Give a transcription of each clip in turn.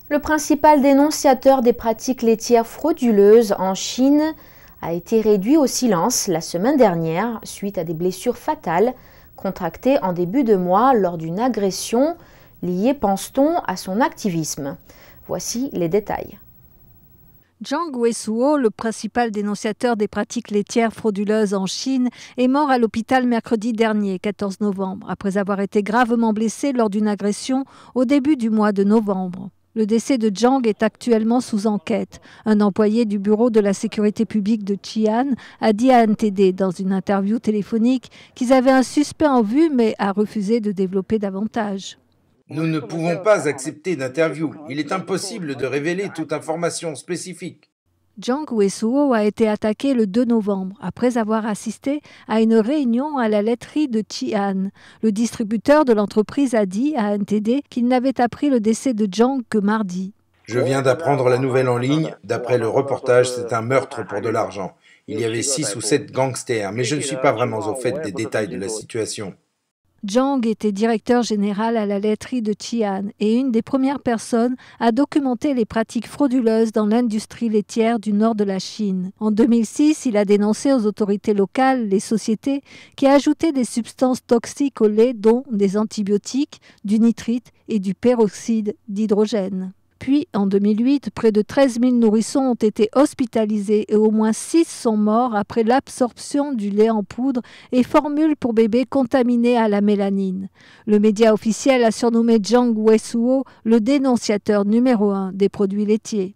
Le principal dénonciateur des pratiques laitières frauduleuses en Chine a été réduit au silence la semaine dernière suite à des blessures fatales contractées en début de mois lors d'une agression liée, pense-t-on, à son activisme. Voici les détails. Zhang Weisuo, le principal dénonciateur des pratiques laitières frauduleuses en Chine, est mort à l'hôpital mercredi dernier, 14 novembre, après avoir été gravement blessé lors d'une agression au début du mois de novembre. Le décès de Zhang est actuellement sous enquête. Un employé du bureau de la sécurité publique de Xi'an a dit à NTD dans une interview téléphonique qu'ils avaient un suspect en vue mais a refusé de développer davantage. Nous ne pouvons pas accepter d'interview. Il est impossible de révéler toute information spécifique. Zhang Weisuo a été attaqué le 2 novembre après avoir assisté à une réunion à la laiterie de Xi'an. Le distributeur de l'entreprise a dit à NTD qu'il n'avait appris le décès de Zhang que mardi. Je viens d'apprendre la nouvelle en ligne. D'après le reportage, c'est un meurtre pour de l'argent. Il y avait 6 ou 7 gangsters, mais je ne suis pas vraiment au fait des détails de la situation. Zhang était directeur général à la laiterie de Xi'an et une des premières personnes à documenter les pratiques frauduleuses dans l'industrie laitière du nord de la Chine. En 2006, il a dénoncé aux autorités locales les sociétés qui ajoutaient des substances toxiques au lait, dont des antibiotiques, du nitrite et du peroxyde d'hydrogène. Puis, en 2008, près de 13 000 nourrissons ont été hospitalisés et au moins 6 sont morts après l'absorption du lait en poudre et formules pour bébés contaminés à la mélanine. Le média officiel a surnommé Zhang Weisuo le dénonciateur numéro 1 des produits laitiers.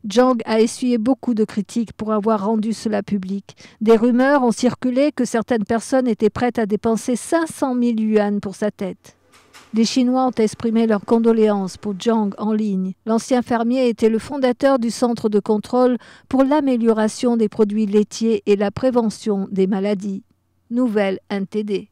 Zhang a essuyé beaucoup de critiques pour avoir rendu cela public. Des rumeurs ont circulé que certaines personnes étaient prêtes à dépenser 500 000 yuan pour sa tête. Les Chinois ont exprimé leurs condoléances pour Zhang en ligne. L'ancien fermier était le fondateur du Centre de contrôle pour l'amélioration des produits laitiers et la prévention des maladies. Nouvelle NTD.